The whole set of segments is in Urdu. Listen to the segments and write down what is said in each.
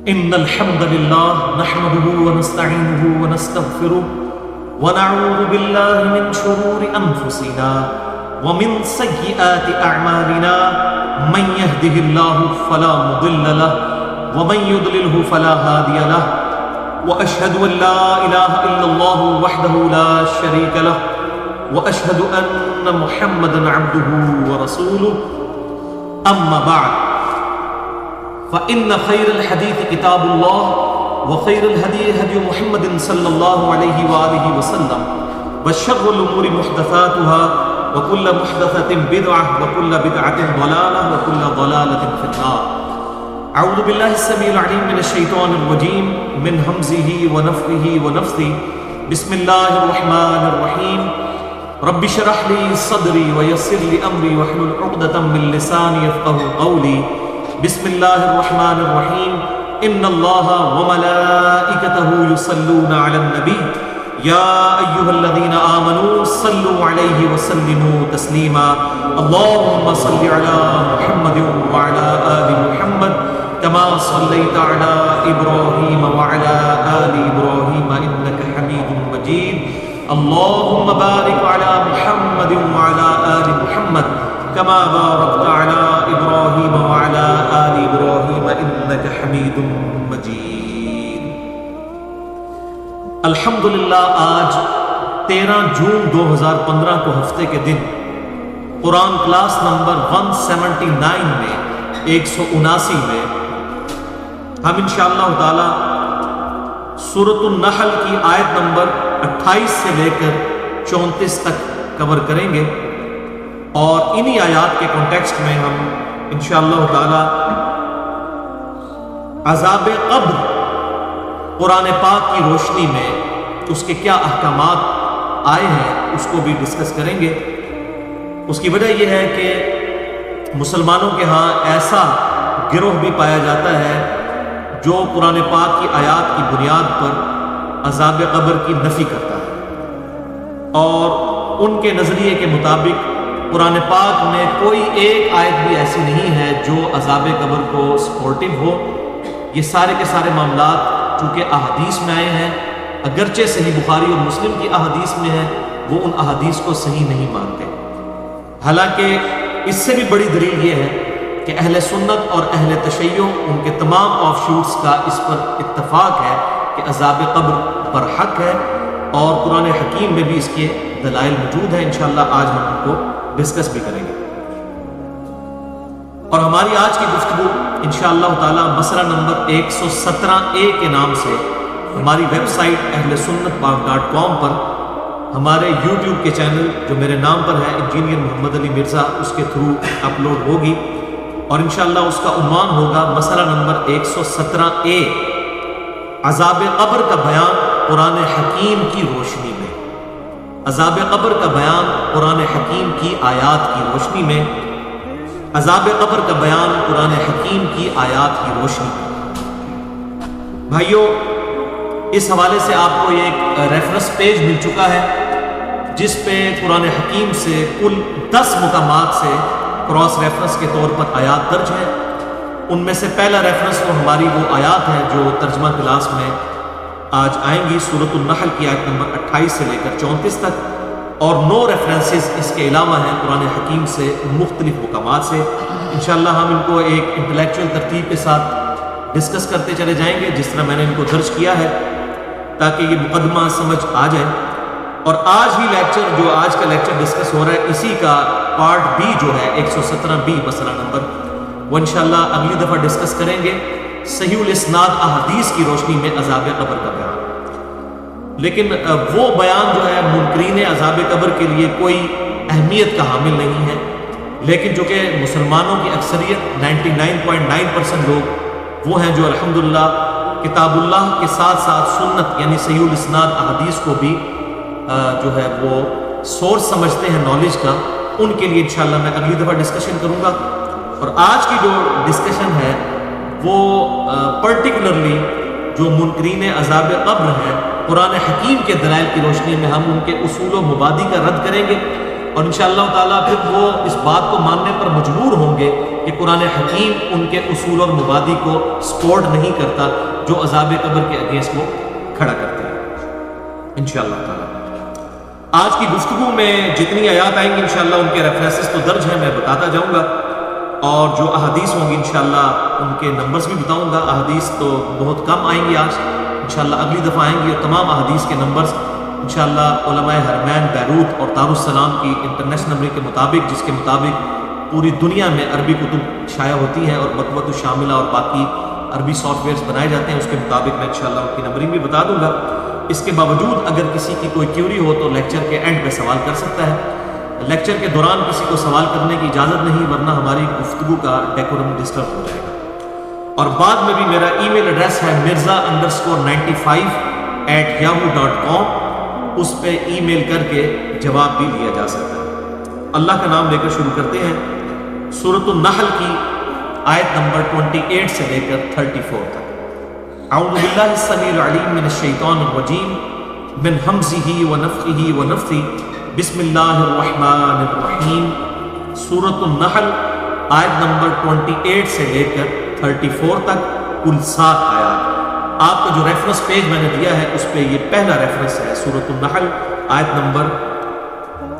إن الحمد لله نحمده ونستعينه ونستغفره ونعوذ بالله من شرور أنفسنا ومن سيئات أعمالنا من يهده الله فلا مضل له ومن يضلله فلا هادي له وأشهد أن لا إله إلا الله وحده لا شريك له وأشهد أن محمدا عبده ورسوله أما بعد فإن خير الحديث كتاب الله وخير الهدي هدي محمد صلى الله عليه وآله وسلم وشر الأمور محدثاتها وكل محدثة بدعة وكل بدعة ضلالة وكل ضلالة في النار. أعوذ بالله السميع العليم من الشيطان الرجيم من همزه ونفخه ونفثه. بسم الله الرحمن الرحيم. رب اشرح لي صدري ويسر لي أمري واحلل عقدة من لساني يفقهوا قولي. بسم الله الرحمن الرحيم. إن الله وملائكته يصلون على النبي يا أيها الذين آمنوا صلوا عليه وسلموا تسليما. اللهم صل على محمد وعلى آل محمد كما صليت على إبراهيم وعلى آل إبراهيم إنك حميد مجيد. اللهم بارك على محمد وعلى آل محمد كما باركت على إبراهيم وعلى آل إبراهيم إنك حميد مجيد. الحمدللہ آج 13 جون 2015 کو ہفتے کے دن قرآن کلاس نمبر 179 میں 179 میں ہم انشاءاللہ تعالی سورۃ النحل کی آیت نمبر 28 سے لے کر 34 تک کور کریں گے، اور انہی آیات کے کانٹیکسٹ میں ہم انشاءاللہ تعالی عذاب قبر قرآن پاک کی روشنی میں اس کے کیا احکامات آئے ہیں اس کو بھی ڈسکس کریں گے. اس کی وجہ یہ ہے کہ مسلمانوں کے ہاں ایسا گروہ بھی پایا جاتا ہے جو قرآن پاک کی آیات کی بنیاد پر عذاب قبر کی نفی کرتا ہے، اور ان کے نظریے کے مطابق قرآن پاک میں کوئی ایک آیت بھی ایسی نہیں ہے جو عذاب قبر کو سپورٹیو ہو. یہ سارے کے سارے معاملات چونکہ احادیث میں آئے ہیں، اگرچہ صحیح بخاری اور مسلم کی احادیث میں ہے، وہ ان احادیث کو صحیح نہیں مانتے. حالانکہ اس سے بھی بڑی دلیل یہ ہے کہ اہل سنت اور اہل تشیع ان کے تمام آف شوٹس کا اس پر اتفاق ہے کہ عذاب قبر پر حق ہے، اور قرآن حکیم میں بھی اس کے دلائل موجود ہیں. انشاءاللہ آج ہم ان کو ڈسکس بھی کریں گے. اور ہماری آج کی گفتگو انشاءاللہ تعالی مسئلہ نمبر 117A کے نام سے ہماری ویب سائٹ ahlsunnatpak.com پر ہمارے یوٹیوب کے چینل جو میرے نام پر ہے انجینئر محمد علی مرزا، اس کے تھرو اپلوڈ ہوگی، اور انشاءاللہ اس کا عنوان ہوگا مسئلہ نمبر 117A، عذاب قبر کا بیان قرآن حکیم کی روشنی میں. عذاب قبر کا بیان قرآن حکیم کی آیات کی روشنی میں. عذاب قبر کا بیان قرآن حکیم کی آیات کی روشنی میں. بھائیو، اس حوالے سے آپ کو ایک ریفرنس پیج مل چکا ہے جس پہ قرآن حکیم سے کل 10 مقامات سے کراس ریفرنس کے طور پر آیات درج ہے. ان میں سے پہلا ریفرنس تو ہماری وہ آیات ہیں جو ترجمہ کلاس میں آج آئیں گی، سورۃ النحل کی آیت نمبر 28 سے لے کر 34 تک، اور 9 ریفرنسز اس کے علاوہ ہیں قرآن حکیم سے مختلف مقامات سے. انشاءاللہ ہم ان کو ایک انٹلیکچوئل ترتیب کے ساتھ ڈسکس کرتے چلے جائیں گے جس طرح میں نے ان کو درج کیا ہے، تاکہ یہ مقدمہ سمجھ آ جائے. اور آج بھی لیکچر جو آج کا لیکچر ڈسکس ہو رہا ہے اسی کا پارٹ بی جو ہے 117B مسئلہ نمبر، وہ انشاءاللہ اگلی دفعہ ڈسکس کریں گے، صحیح الاسناد احادیث کی روشنی میں عذاب قبر کا بیان. لیکن وہ بیان جو ہے منکرین عذاب قبر کے لیے کوئی اہمیت کا حامل نہیں ہے، لیکن جو کہ مسلمانوں کی اکثریت 99.9% لوگ وہ ہیں جو الحمدللہ کتاب اللہ کے ساتھ ساتھ سنت یعنی صحیح الاسناد احادیث کو بھی جو ہے وہ سورس سمجھتے ہیں نالج کا. ان کے لیے انشاءاللہ میں اگلی دفعہ ڈسکشن کروں گا. اور آج کی جو ڈسکشن ہے وہ پرٹیکولرلی جو منکرین عذاب قبر ہیں، قرآن حکیم کے دلائل کی روشنی میں ہم ان کے اصول و مبادی کا رد کریں گے، اور انشاءاللہ تعالیٰ پھر وہ اس بات کو ماننے پر مجبور ہوں گے کہ کہ قرآن حکیم ان کے اصول اور مبادی کو سپورٹ نہیں کرتا جو عذاب قبر کے اگینسٹ وہ کھڑا کرتا ہے انشاءاللہ تعالی۔ آج کی گفتگو میں جتنی آیات آئیں گی انشاءاللہ ان کے ریفرنسز تو درج ہیں، میں بتاتا جاؤں گا، اور جو احادیث ہوں گی انشاءاللہ ان کے نمبرز بھی بتاؤں گا۔ احادیث تو بہت کم آئیں گی آج، انشاءاللہ اگلی دفعہ آئیں گی، اور تمام احادیث کے نمبرز انشاءاللہ علماء حرمین بیروت اور دارالسلام کی انٹرنیشنل نمبر کے مطابق، جس کے مطابق پوری دنیا میں عربی کتب شائع ہوتی ہیں اور مطبوعۃ الشاملہ اور باقی عربی سافٹ ویئرز بنائے جاتے ہیں، اس کے مطابق میں انشاءاللہ ان کی نمبرنگ بھی بتا دوں گا۔ اس کے باوجود اگر کسی کی کوئی کیوری ہو تو لیکچر کے اینڈ پہ سوال کر سکتا ہے۔ لیکچر کے دوران کسی کو سوال کرنے کی اجازت نہیں، ورنہ ہماری گفتگو کا ڈیکورم ڈسٹرب ہو جائے گا۔ اور بعد میں بھی میرا ای میل ایڈریس ہے mirza_95@yahoo.com، اس پہ ای میل کر کے جواب بھی لیا جا سکتا ہے۔ اللہ کا نام لے کر شروع کرتے ہیں۔ سورۃ النحل کی آیت نمبر 28 سے لے کر 34 تک۔ اعوذ باللہ السمیع العلیم من الشیطان الرجیم من ہمزہ ونفخہ ونفثہ، بسم اللہ الرحمن الرحیم۔ سورۃ النحل آیت نمبر 28 سے لے کر 34 تک، کل 7 آیات۔ آپ کا جو ریفرنس پیج میں نے دیا ہے اس پہ یہ پہلا ریفرنس ہے، سورۃ النحل آیت نمبر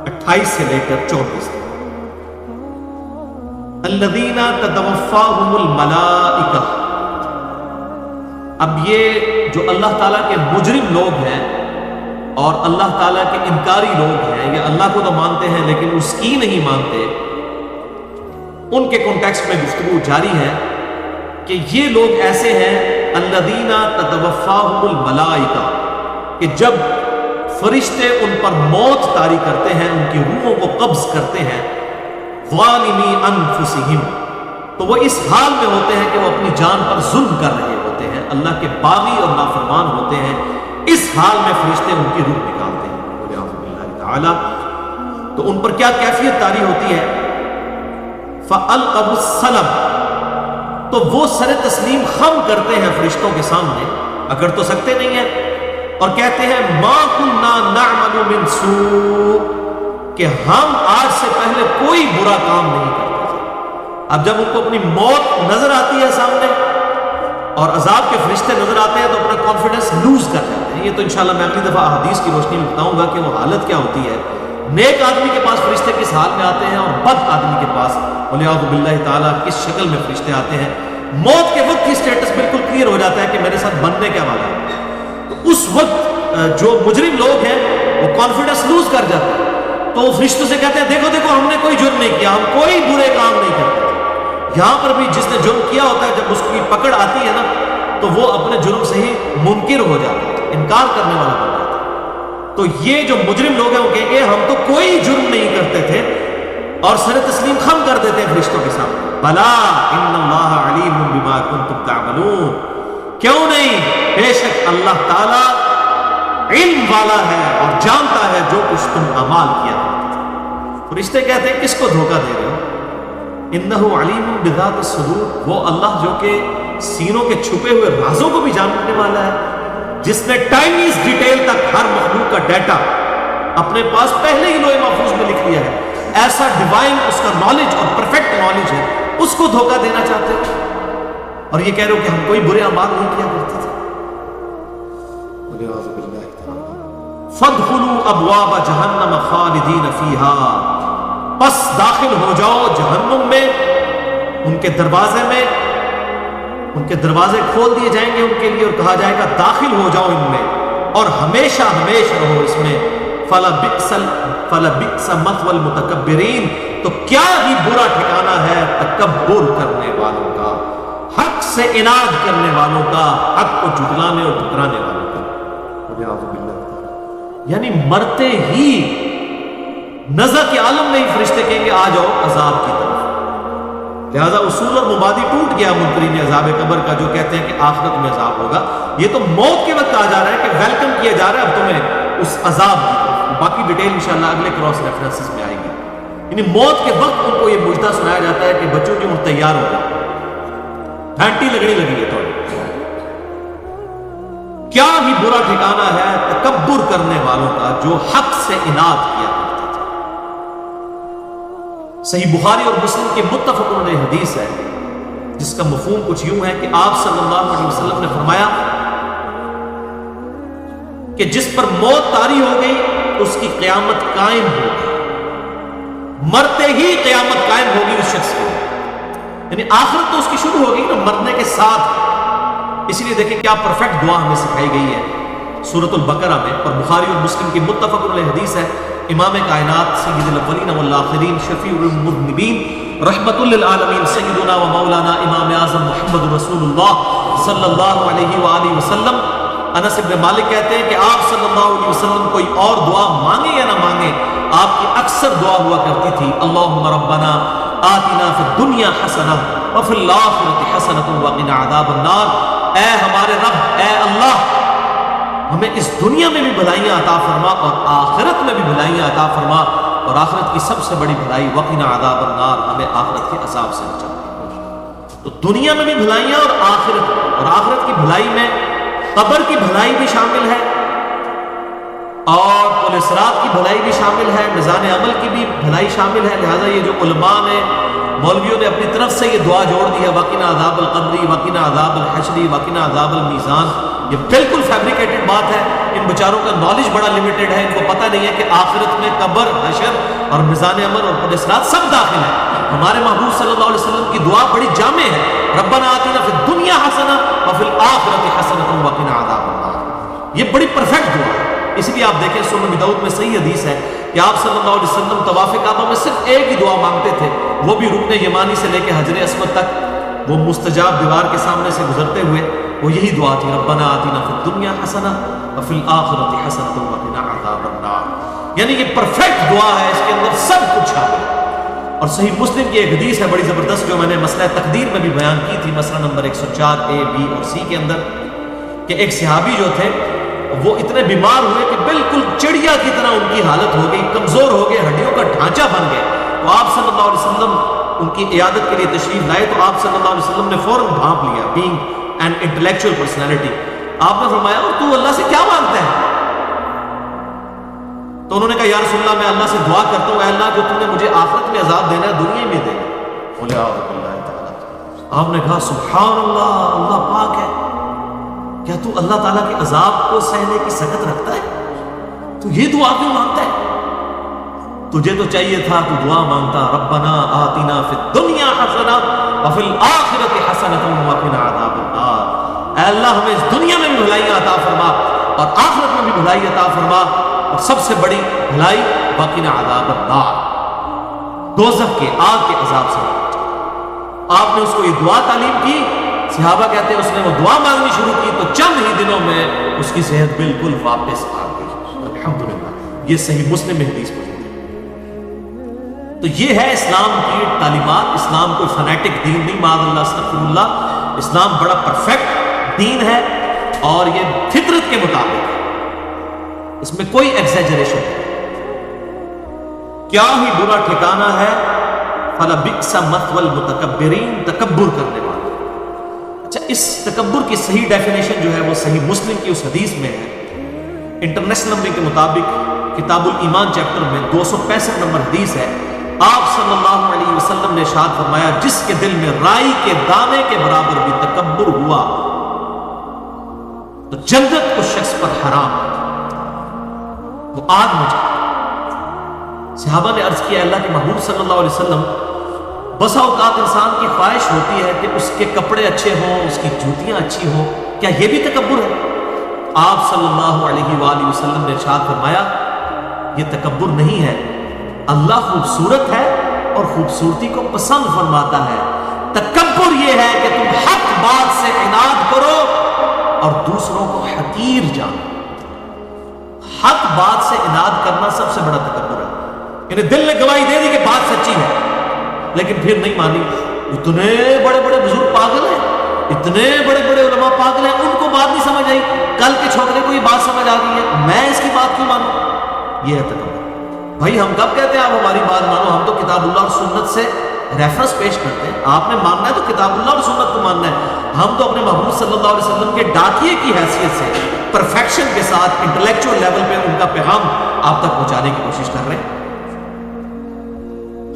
28 سے لے کر 34 تک۔ الذین تتوفاہم الملائکہ، اب یہ جو اللہ تعالیٰ کے مجرم لوگ ہیں اور اللہ تعالیٰ کے انکاری لوگ ہیں، یا اللہ کو تو مانتے ہیں لیکن اس کی نہیں مانتے، ان کے کانٹیکسٹ میں گفتگو جاری ہے کہ یہ لوگ ایسے ہیں الذین تتوفاہم الملائکہ، کہ جب فرشتے ان پر موت طاری کرتے ہیں، ان کی روحوں کو قبض کرتے ہیں، ظالمی انفسہم، تو وہ اس حال میں ہوتے ہیں کہ وہ اپنی جان پر ظلم کر رہے ہوتے ہیں، اللہ کے باغی اور نافرمان ہوتے ہیں، اس حال میں فرشتے ان کی روح نکالتے ہیں والعیاذ باللہ تعالی۔ تو ان پر کیا کیفیت طاری ہوتی ہے؟ فَأَلْقَوْا السَّلَمَ، تو وہ سر تسلیم خم کرتے ہیں فرشتوں کے سامنے، اگر تو سکتے نہیں ہیں، اور کہتے ہیں مَا كُنَّا نَعْمَلُ مِن سُوءٍ، کہ ہم آج سے پہلے کوئی برا کام نہیں کرتے تھے۔ اب جب ان کو اپنی موت نظر آتی ہے سامنے اور عذاب کے فرشتے نظر آتے ہیں تو اپنا کانفیڈنس لوز کر جاتے ہیں۔ یہ تو انشاءاللہ میں اگلی دفعہ حدیث کی روشنی میں بتاؤں گا کہ وہ حالت کیا ہوتی ہے۔ نیک آدمی کے پاس فرشتے کس حال میں آتے ہیں اور بد آدمی کے پاس والعیاذ باللہ تعالیٰ کس شکل میں فرشتے آتے ہیں۔ موت کے وقت کی سٹیٹس بالکل کلیئر ہو جاتا ہے کہ میرے ساتھ بننے کیا والا ہے۔ تو اس وقت جو مجرم لوگ ہیں وہ کانفیڈنس لوز کر جاتے ہیں، تو وہ فرشتوں سے کہتے ہیں دیکھو دیکھو ہم نے کوئی جرم نہیں کیا، ہم کوئی برے کام نہیں کرتے۔ یہاں پر بھی جس نے جرم کیا ہوتا ہے جب اس کی پکڑ آتی ہے نا تو وہ اپنے جرم سے ہی منکر ہو جاتا ہے، انکار کرنے والا بن جاتا ہے۔ تو یہ جو مجرم لوگ ہیں وہ کہیں گے ہم تو کوئی جرم نہیں کرتے تھے، اور سر تسلیم خم کر دیتے ہیں فرشتوں کے سامنے۔ بلا ان اللہ علیم بما کنتم تعملون، کیوں نہیں، بے شک اللہ تعالی علم والا ہے اور جانتا ہے جو کچھ تم اعمال کیا کرتے تھے۔ فرشتے کہتے ہیں کس کو دھوکہ دے رہے ہو؟ انہ علیم بذات الصدور، وہ اللہ جو کہ سینوں کے چھپے ہوئے رازوں کو بھی جاننے والا ہے، جس نے ٹائنیز ڈیٹیل تک ہر مخلوق کا ڈیٹا اپنے پاس پہلے ہی لوح محفوظ میں لکھ لیا ہے۔ ایسا ڈیوائن اس کا نالج اور پرفیکٹ نالج ہے، اس کو دھوکہ دینا چاہتے ہو اور یہ کہہ رہے ہو کہ ہم کوئی برے اعمال نہیں کیا کرتے تھے۔ فَادْخُلُوا أَبْوَابَ جَهَنَّمَ خَالِدِينَ فِيهَا، پس داخل ہو جاؤ جہنم میں، ان کے دروازے میں، ان کے دروازے کھول دیے جائیں گے ان کے لیے اور کہا جائے گا داخل ہو جاؤ ان میں اور ہمیشہ ہمیشہ رہو اس میں۔ فَلَبِئْسَ مَثْوَى الْمُتَكَبِّرِينَ، تو کیا ہی برا ٹھکانہ ہے تکبر کرنے والوں کا، حق سے اناد کرنے والوں کا، حق کو جھٹلانے اور ٹھکرانے والوں کا۔ یعنی مرتے ہی نزع کے عالم میں ہی فرشتے کہیں گے آ جاؤ عذاب کی طرف۔ لہذا اصول اور مبادی ٹوٹ گیا منکرین عذاب قبر کا، جو کہتے ہیں کہ آخرت میں عذاب ہوگا۔ یہ تو موت کے وقت کہا جا رہا ہے کہ ویلکم کیا جا رہا ہے اب تمہیں اس عذاب کی طرف۔ باقی ڈیٹیل انشاءاللہ اگلے کراس ریفرنسز میں آئے گی۔ یعنی موت کے وقت ان کو یہ مجدہ سنایا جاتا ہے کہ بچوں کی عمر تیار ہو گئی، گھنٹی لگنی لگی ہے تو کیا ہی برا ٹھکانہ ہے تکبر کرنے والوں کا جو حق سے اناد کیا کرتے تھے۔ صحیح بخاری اور مسلم کی متفق علیہ حدیث ہے جس کا مفہوم کچھ یوں ہے کہ آپ صلی اللہ علیہ وسلم نے فرمایا کہ جس پر موت طاری ہو گئی اس کی قیامت قائم ہوگی، مرتے ہی قیامت قائم ہوگی اس شخص کی، یعنی آخرت تو اس کی شروع ہوگی نا مرنے کے ساتھ۔ اس لیے دیکھیں کیا پرفیکٹ دعا ہمیں سکھائی گئی ہے سورۃ البقرہ میں، اور بخاری اور مسلم کی متفق علیہ حدیث ہے۔ امام کائنات سید الاولین والآخرین شفیع المذنبین رحمت للعالمین سیدنا و مولانا امام اعظم محمد رسول اللہ صلی اللہ علیہ وآلہ وسلم، انس بن مالک کہتے ہیں کہ آپ صلی اللہ علیہ وسلم کوئی اور دعا مانگے یا نہ مانگے، آپ کی اکثر دعا ہوا کرتی تھی اللہم ربنا آتنا فی الدنیا حسنہ وفی الآخرۃ حسنۃ وقنا عذاب النار، اے ہمارے رب، اے اللہ، ہمیں اس دنیا میں بھی بھلائیاں عطا فرما اور آخرت میں بھی بھلائیاں عطا فرما، اور آخرت کی سب سے بڑی بھلائی وقنا عذاب النار، ہمیں آخرت کے عذاب سے بچا۔ تو دنیا میں بھی بھلائیاں اور آخرت کی بھلائی میں قبر کی بھلائی بھی شامل ہے اور پل صراط کی بھلائی بھی شامل ہے، میزان عمل کی بھی بھلائی شامل ہے۔ لہٰذا یہ جو علماء نے، مولویوں نے اپنی طرف سے یہ دعا جوڑ دی ہے وقنا عذاب القبر وقنا عذاب الحشر وقنا عذاب المیزان، یہ بالکل فیبریکیٹڈ بات ہے۔ ان بیچاروں کا نالج بڑا لمیٹڈ ہے، ان کو پتہ نہیں ہے کہ آخرت میں قبر، حشر اور میزان عمل اور پل صراط سب داخل ہے۔ ہمارے محبوب صلی اللہ علیہ وسلم کی دعا بڑی جامع ہے، ربنا آتنا فی الدنیا حسنہ وفی الآخرۃ حسنۃ وقنا عذاب النار، یہ بڑی پرفیکٹ دعا ہے۔ اس لیے آپ دیکھیں سنن ابی داؤد میں صحیح حدیث ہے کہ آپ صلی اللہ علیہ وسلم طواف کعبہ میں صرف ایک ہی دعا مانگتے تھے، وہ بھی رکن یمانی سے لے کے حجر اسود تک، وہ مستجاب دیوار کے سامنے سے گزرتے ہوئے وہ یہی دعا تھی ربنا آتنا فی الدنیا حسنہ وفی الآخرۃ حسنۃ وقنا عذاب النار، یعنی یہ پرفیکٹ دعا ہے، اس کے اندر سب کچھ شامل ہے۔ اور صحیح مسلم کی ایک حدیث ہے بڑی زبردست جو میں نے مسئلہ تقدیر میں بھی بیان کی تھی، مسئلہ نمبر 104 A, B اور C کے اندر، کہ ایک صحابی جو تھے وہ اتنے بیمار ہوئے کہ بالکل چڑیا کی طرح ان کی حالت ہو گئی، کمزور ہو گئے، ہڈیوں کا ڈھانچہ بن گئے۔ تو آپ صلی اللہ علیہ وسلم ان کی عیادت کے لیے تشریف لائے تو آپ صلی اللہ علیہ وسلم نے فوراً بھانپ لیا، بینگ این انٹلیکچوئل پرسنالٹی، آپ نے فرمایا اور تو اللہ سے کیا مانگتا ہے؟ تو انہوں نے کہا یا رسول اللہ میں اللہ سے دعا کرتا ہوں، اے اللہ جو تم نے مجھے آخرت میں عذاب دینا ہے دنیا میں دے۔ بولے اعوذ باللہ تعالیٰ، آپ نے کہا سبحان اللہ، اللہ پاک ہے، کیا تو اللہ تعالیٰ کے عذاب کو سہنے کی سکت رکھتا ہے؟ تو یہ دعا کیوں مانگتا ہے؟ تجھے تو چاہیے تھا تو دعا مانگتا ربنا آتنا فی الدنیا حسنہ وفی الآخرۃ حسنۃ وقنا عذاب النار، اے اللہ ہمیں اس دنیا میں بھی بھلائیاں عطا فرما اور آخرت میں بھی بھلائی عطا فرما، اور سب سے بڑی بھلائی وقنا عذاب النار، دوزخ کے، آگ کے عذاب سے۔ آپ نے اس کو یہ دعا تعلیم کی، صحابہ کہتے ہیں اس نے وہ دعا مانگنی شروع کی تو چند ہی دنوں میں اس کی صحت بالکل واپس آ گئی، الحمدللہ۔ یہ صحیح مسلم میں حدیث موجود ہے۔ تو یہ ہے اسلام کی تعلیمات۔ اسلام کوئی فنیٹک دین نہیں، معاذ اللہ استغفر اللہ، اسلام بڑا پرفیکٹ دین ہے اور یہ فطرت کے مطابق ہے، اس میں کوئی ایگزیجریشن نہیں۔ کیا ہی برا ٹھکانہ ہے فلبئس مثوى المتکبرین، تکبر کرنے والے۔ اچھا، اس تکبر کی صحیح ڈیفینیشن جو ہے وہ صحیح مسلم کی اس حدیث میں ہے، انٹرنیشنل نمبر کے مطابق کتاب الایمان چیپٹر میں 265 نمبر حدیث ہے، آپ صلی اللہ علیہ وسلم نے ارشاد فرمایا جس کے دل میں رائی کے دانے کے برابر بھی تکبر ہوا تو جنت اس شخص پر حرام ہے، وہ آگ میں جائے۔ صحابہ نے عرض کیا اللہ کے محبوب صلی اللہ علیہ وسلم، بسا اوقات انسان کی خواہش ہوتی ہے کہ اس کے کپڑے اچھے ہوں، اس کی جوتیاں اچھی ہوں، کیا یہ بھی تکبر ہے؟ آپ صلی اللہ علیہ وآلہ وسلم نے ارشاد فرمایا یہ تکبر نہیں ہے، اللہ خوبصورت ہے اور خوبصورتی کو پسند فرماتا ہے، تکبر یہ ہے کہ تم حق بات سے عناد کرو اور دوسروں کو حقیر جانو۔ حق بات سے عناد کرنا سب سے بڑا تکبر ہے، یعنی دل نے گواہی دے دی کہ بات سچی ہے لیکن پھر نہیں مانی۔ اتنے بڑے بڑے بزرگ پاگل ہیں، اتنے بڑے بڑے علماء پاگل ہیں، ان کو بات نہیں سمجھ آئی، کل کے چھوکرے کو یہ بات سمجھ آ گئی ہے، میں اس کی بات کیوں مانوں؟ یہ ہے تکبر۔ بھائی ہم کب کہتے ہیں آپ ہماری بات مانو؟ ہم تو کتاب اللہ اور سنت سے ریفرنس پیش کرتے ہیں، آپ نے ماننا ہے تو کتاب اللہ اور سنت کو ماننا ہے۔ ہم تو اپنے محبوب صلی اللہ علیہ وسلم کے ڈاکیے کی حیثیت سے پرفیکشن کے ساتھ انٹلیکچوئل لیول پہ ان کا پیغام آپ تک پہنچانے کی کوشش کر رہے ہیں۔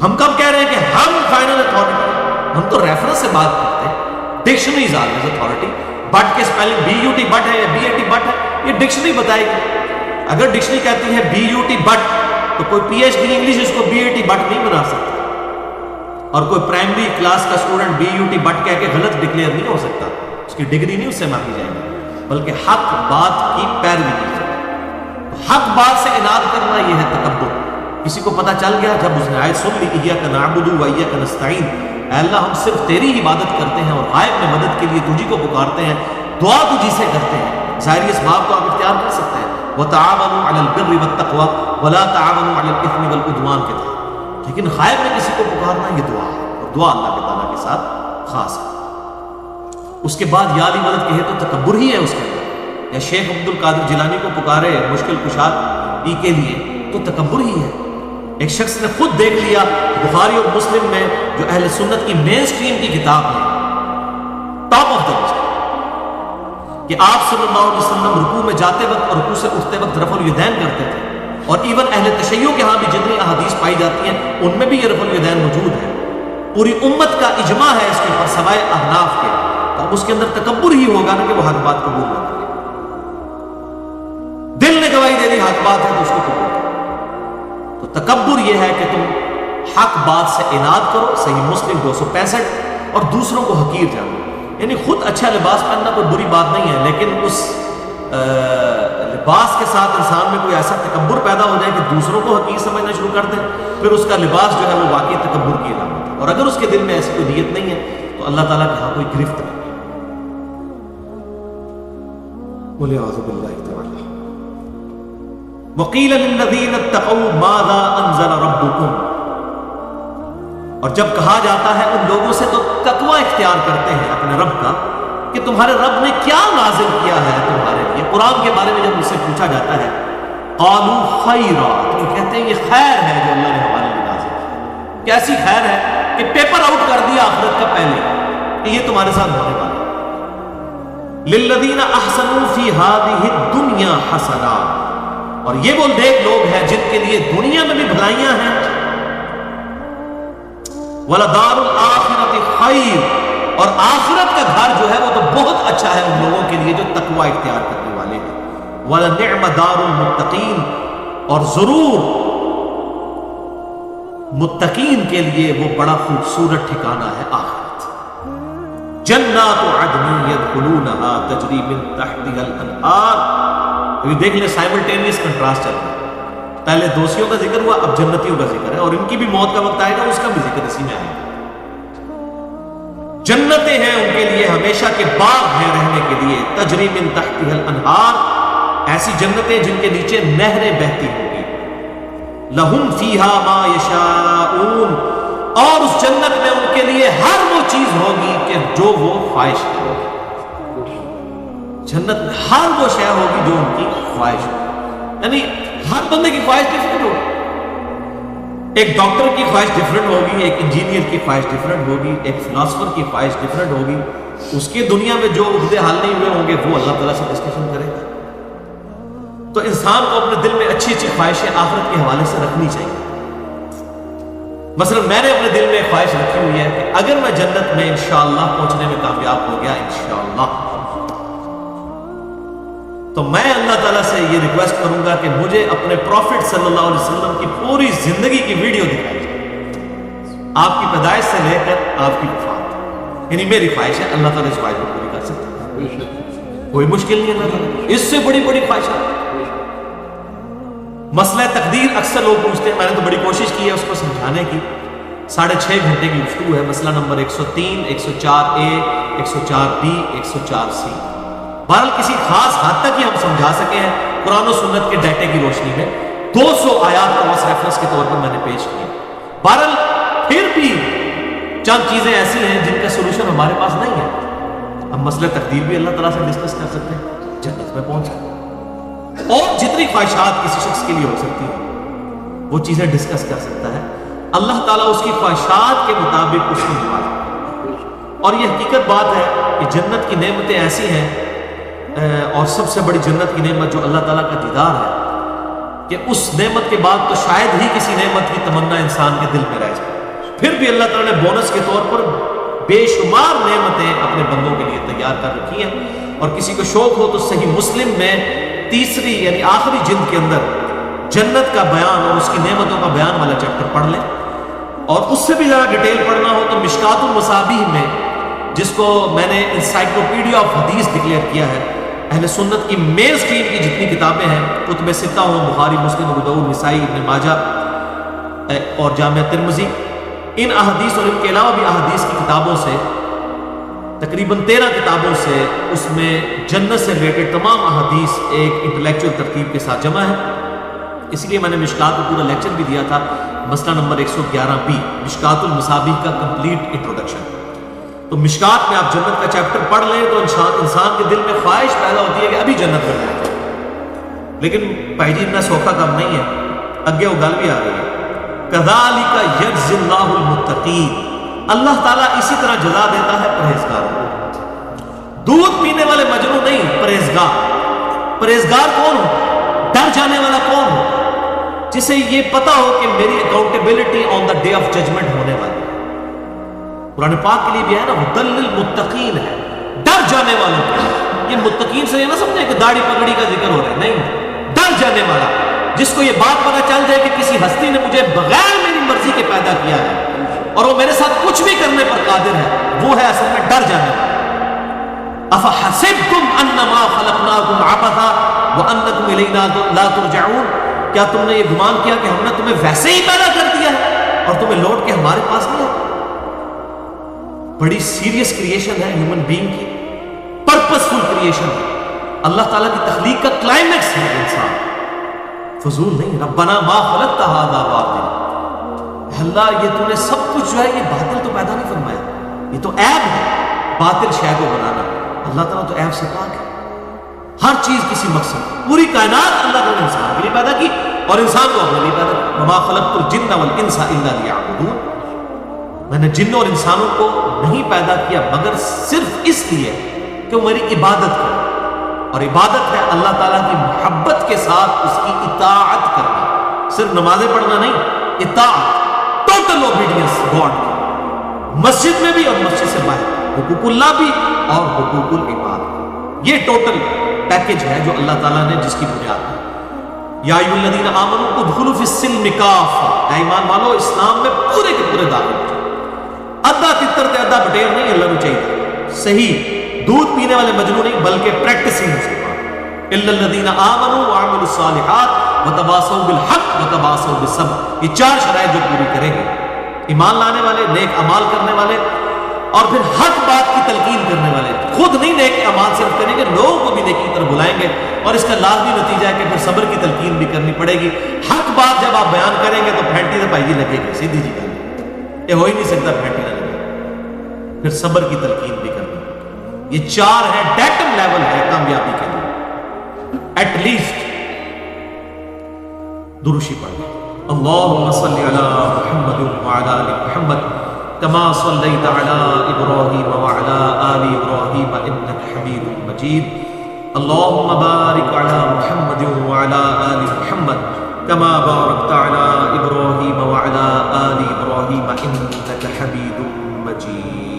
ہم کب کہہ رہے ہیں کہ ہم فائنل اتھارٹی؟ ہم تو ریفرنس سے بات کرتے ہیں. Dictionaries are authority. بٹ کے اسپیلنگ BUT بٹ ہے یا BAT بٹ ہے، یہ ڈکشنری بتائے گی. اگر ڈکشنری کہتی ہے BUT بٹ تو کوئی PhD انگلش اس کو BAT بٹ نہیں بنا سکتا، اور کوئی پرائمری کلاس کا اسٹوڈنٹ BUT بٹ کہہ کے غلط ڈکلیئر نہیں ہو سکتا. اس کی ڈگری نہیں اس سے مانگی جائے گی، بلکہ حق بات کی پیروی کی جائے. حق بات سے اناد کرنا یہ ہے تکبر. کسی کو پتہ چل گیا جب اس نے آیت سن لی ایاک نعبد و ایاک نستعین، اے اللہ ہم صرف تیری عبادت کرتے ہیں اور غائب میں مدد کے لیے تجھی کو پکارتے ہیں، دعا تجھی سے کرتے ہیں. ظاہری اسباب کو آپ اختیار کر سکتے ہیں، وَتَعَاوَنُوا عَلَى الْبِرِّ وَالتَّقْوَىٰ وَلَا تَعَاوَنُوا عَلَى الْإِثْمِ وَالْعُدْوَانِ کے تحت. لیکن غائب میں کسی کو پکارنا یہ دعا ہے، اور دعا اللہ کے تعالیٰ کے ساتھ خاص ہے. اس کے بعد یا علی مدد کہے تو تکبر ہی ہے اس کے اندر، یا شیخ عبد القادر جیلانی کو پکارے مشکل کشادگی کے لیے تو تکبر ہی ہے. ایک شخص نے خود دیکھ لیا بخاری اور مسلم میں جو اہل سنت کی مین سٹریم کی کتاب ہے، ٹاپ آف دا لسٹ، کہ آپ صلی اللہ علیہ وسلم رکوع میں جاتے وقت اور رکوع سے اٹھتے وقت رفع الیدین کرتے تھے. اور ایون اہل تشیع کے ہاں بھی جتنی احادیث پائی جاتی ہیں ان میں بھی یہ رفع الیدین موجود ہے. پوری امت کا اجماع ہے اس کے اوپر سوائے احناف کے. تو اب اس کے اندر تکبر ہی ہوگا نا کہ وہ حق بات قبول نہ کرے. دل نے گواہی دے دی حق بات ہے تو اس کو قبول کرو. تو تکبر یہ ہے کہ تم حق بات سے اناد کرو. صحیح مسلم 265. اور دوسروں کو حقیر جانو. یعنی خود اچھا لباس پہننا کوئی بری بات نہیں ہے، لیکن اس لباس کے ساتھ انسان میں کوئی ایسا تکبر پیدا ہو جائے کہ دوسروں کو حقیر سمجھنا شروع کر دے، پھر اس کا لباس جو ہے وہ واقعی تکبر کی علامت ہے. اور اگر اس کے دل میں ایسی کوئی نیت نہیں ہے تو اللہ تعالیٰ کے ہاں کوئی گرفت نہیں. وَلِعَوْذُ بِاللَّهِ تَعَالَى. وَقِيلَ لِلَّذِينَ اتَّقَوْا مَاذَا أَنزَلَ رَبُّكُمْ. اور جب کہا جاتا ہے ان لوگوں سے تو تقوی اختیار کرتے ہیں اپنے رب کا کہ تمہارے رب نے کیا نازل کیا ہے تمہارے لیے. قرآن کے بارے میں جب ان سے پوچھا جاتا ہے قالوا خیرا، تو وہ کہتے ہیں یہ خیر ہے جو اللہ نے ہمارے لیے نازل کیا. کیسی خیر ہے کہ پیپر آؤٹ کر دیا آخرت کا پہلے کہ یہ تمہارے ساتھ ہونے والا ہے. للذین احسنوا فی ہذہ الدنیا حسنہ. اور یہ وہ نیک لوگ ہیں جن کے لیے دنیا میں بھی بھلائیاں ہیں. وَلَدَارُ الْآخِرَةِ خَيْرٌ. اور آخرت کا گھر جو ہے وہ تو بہت اچھا ہے ان لوگوں کے لیے جو تقوی اختیار کرنے والے ہیں. وَلَنِعْمَ دَارُ الْمُتَّقِينَ. اور ضرور متقین کے لیے وہ بڑا خوبصورت ٹھکانہ ہے آخرت. جنات عدن يدخلونها تجری من تحتها الانہار. ابھی دیکھ لیں سائملٹینیس کنٹراسٹ چل رہا ہے. پہلے دوسیوں کا ذکر ہوا، اب جنتیوں کا ذکر ہے، اور ان کی بھی موت کا وقت آئے گا اس کا بھی ذکر اسی میں آئے گا. جنتیں ہیں ان کے لیے ہمیشہ کے باغ ہیں رہنے کے لیے. تجری من تحتها الانہار. ایسی جنتیں جن کے نیچے نہریں بہتی ہوں گی. لہم فیہا ما یشاءون. اور اس جنت میں ان کے لیے ہر وہ چیز ہوگی کہ جو وہ خواہش کریں. جنت میں ہر وہ شے ہوگی جو ان کی خواہش ہوگی. یعنی ہر بندے کی خواہش ڈفرنٹ ہوگی. ایک ڈاکٹر کی خواہش ڈفرنٹ ہوگی، ایک انجینئر کی خواہش ڈفرنٹ ہوگی، ایک فلاسفر کی خواہش ڈفرنٹ ہوگی. اس کے دنیا میں جو عقدے حل نہیں ہوئے ہوں گے وہ اللہ تعالیٰ سے ڈسکشن کرے گا. تو انسان کو اپنے دل میں اچھی اچھی خواہشیں آخرت کے حوالے سے رکھنی چاہیے. مثلا میں نے اپنے دل میں خواہش رکھی ہوئی ہے کہ اگر میں جنت میں انشاءاللہ پہنچنے میں کامیاب ہو گیا انشاءاللہ، تو میں اللہ تعالیٰ سے یہ ریکویسٹ کروں گا کہ مجھے اپنے پروفٹ صلی اللہ علیہ وسلم کی پوری زندگی کی ویڈیو دکھائی جائے، آپ کی پیدائش سے لے کر آپ کی وفات. یعنی میری خواہش ہے، اللہ تعالیٰ اس خواہش کو پوری کر سکتا ہے، کوئی مشکل نہیں ہے اللہ تعالیٰ. اس سے بڑی بڑی خواہشات. مسئلہ تقدیر اکثر لوگ پوچھتے ہیں، میں نے تو بڑی کوشش کی ہے اس کو سمجھانے کی. 6.5 گھنٹے کی گفتگو ہے. مسئلہ نمبر 103، 104A، 104B، 104C. بہرحال کسی خاص حد تک ہی ہم سمجھا سکے ہیں قرآن و سنت کے ڈیٹے کی روشنی میں. 200 آیات کراس ریفرنس کے طور پر میں نے پیش کی. بہرحال پھر بھی چند چیزیں ایسی ہیں جن کا سولوشن ہمارے پاس نہیں ہے. ہم مسئلہ تقدیر بھی اللہ تعالیٰ سے ڈسکس کر سکتے ہیں، جنت میں پہنچ سکتے ہیں، اور جتنی خواہشات کسی شخص کے لیے ہو سکتی ہیں وہ چیزیں ڈسکس کر سکتا ہے. اللہ تعالیٰ اس کی خواہشات کے مطابق اس کو نوازے. اور یہ حقیقت بات ہے کہ جنت کی نعمتیں ایسی ہیں، اور سب سے بڑی جنت کی نعمت جو اللہ تعالیٰ کا دیدار ہے، کہ اس نعمت کے بعد تو شاید ہی کسی نعمت کی تمنا انسان کے دل میں رہ جائے. پھر بھی اللہ تعالیٰ نے بونس کے طور پر بے شمار نعمتیں اپنے بندوں کے لیے تیار کر رکھی ہیں. اور کسی کو شوق ہو تو صحیح مسلم میں تیسری یعنی آخری جلد کے اندر جنت کا بیان اور اس کی نعمتوں کا بیان والا چیپٹر پڑھ لیں. اور اس سے بھی ذرا ڈیٹیل پڑھنا ہو تو مشکات المصابیح میں، جس کو میں نے انسائکلوپیڈیا آف حدیث ڈکلیئر کیا ہے، اہل سنت کی مین اسٹریم کی جتنی کتابیں ہیں، کتب ستہ ہوں، بخاری، مسلم، ابو داؤد، نسائی، ابن ماجہ اور جامع ترمذی، ان احادیث اور ان کے علاوہ بھی احادیث کی کتابوں سے تقریباً 13 کتابوں سے اس میں جنت سے ریلیٹڈ تمام احادیث ایک انٹلیکچوئل ترتیب کے ساتھ جمع ہے. اس لیے میں نے مشکات کو پورا لیکچر بھی دیا تھا، مسئلہ نمبر 111B، مشکات المصابیح کا کمپلیٹ انٹروڈکشن. تو مشکات میں آپ جنت کا چیپٹر پڑھ لیں تو انسان کے دل میں خواہش پیدا ہوتی ہے کہ ابھی جنت میں جائیں. لیکن بھائی جی اتنا سوکھا کام نہیں ہے، اگے وہ گل بھی آ رہی ہے. کذالک یجزی اللہ المتقین، اللہ تعالیٰ اسی طرح جزا دیتا ہے پرہیزگاروں کو. دودھ پینے والے مجنو نہیں، پرہیزگار. پرہیزگار کون ہو؟ ڈر جانے والا کون ہو؟ جسے یہ پتا ہو کہ میری accountability on the day of judgement ہونے والی ہے. قرآن پاک کے لیے بھی ہے نا، ہدی للمتقین ہے، ڈر جانے والوں کے. یہ متقین سے یہ نہ سمجھے کہ داڑھی پگڑی کا ذکر ہو رہا ہے، نہیں، ڈر جانے والا، جس کو یہ بات پتا چل جائے کہ کسی ہستی نے مجھے بغیر میری مرضی کے پیدا کیا ہے اور وہ میرے ساتھ کچھ بھی کرنے پر قادر ہے، وہ ہے اصل میں ڈر جانے والا. افحسبتم انما خلقناکم عبثا وانکم الینا لا ترجعون، کیا تم نے یہ گمان کیا کہ ہم نے تمہیں ویسے ہی پیدا کر دیا ہے اور تمہیں لوٹ کے ہمارے پاس نہیں آتا؟ بڑی سیریس کریشن ہے ہیومن بینگ کی، پرپس فل کریشن ہے. اللہ تعالیٰ کی تخلیق کا کلائمیکس ہے انسان، فضول نہیں. ربنا ما خلقت هذا باطلا، اللہ یہ تو نے سب کچھ جو ہے یہ باطل تو پیدا نہیں فرمایا، یہ تو عیب ہے باطل شے کو بنانا. اللہ تعالیٰ تو عیب سے پاک ہے. ہر چیز کسی مقصد، پوری کائنات اللہ تعالیٰ نے انسان کے لیے پیدا کی اور انسان کو اپنے لیے پیدا کی. وما خلقت الجن والانس الا لیعبدون، میں نے جنوں اور انسانوں کو نہیں پیدا کیا مگر صرف اس لیے کہ وہ میری عبادت کریں. اور عبادت ہے اللہ تعالیٰ کی محبت کے ساتھ اس کی اطاعت کرنا، صرف نمازیں پڑھنا نہیں، اطاعت، ٹوٹل اوبیڈینس گاڈ کی، مسجد میں بھی اور مسجد سے باہر، حقوق اللہ بھی اور حقوق العباد. یہ ٹوٹل پیکج ہے جو اللہ تعالیٰ نے جس کی بنیاد ہے. یا ایھا الذین آمنوا ادخلوا فی السلم کافہ، اے ایمان والو اسلام میں پورے کے پورے داخل ہو جاؤ. ادھا تتر تے ادھا بٹیر نہیں، اللہ کو چاہیے صحیح دودھ پینے والے مجنون نہیں بلکہ پریکٹسنگ مسلمان. الا الذین آمنوا وعملوا الصالحات وتواصوا بالحق وتواصوا بالصبر، یہ 4 شرائط جو پوری کریں گے، ایمان لانے والے، نیک اعمال کرنے والے اور پھر حق بات کی تلقین کرنے والے. خود نہیں نیک اعمال صرف کریں گے، لوگوں کو بھی نیکی کی طرف بلائیں گے اور اس کا لازمی نتیجہ ہے کہ پھر صبر کی تلقین بھی کرنی پڑے گی. حق بات جب آپ بیان کریں گے تو پھینٹی سے بھائی لگے گی، سیدھی جی بات، یہ ہو ہی نہیں سکتا پھینٹی نہ لگے. پھر صبر کی تلقین بھی کرنی. یہ 4 ہے، ڈیٹم لیول ہے کامیابی کے لیے. ایٹ لیسٹ دروشی پڑھیں. اللہم صلی علی محمد وعلی آل محمد کما صلیت علی ابراہیم وعلی آل ابراہیم انک حمید مجید. اللہم بارک علی محمد وعلی آل محمد کما بارکت علی ابراہیم وعلی آل ابراہیم انک حمید مجید.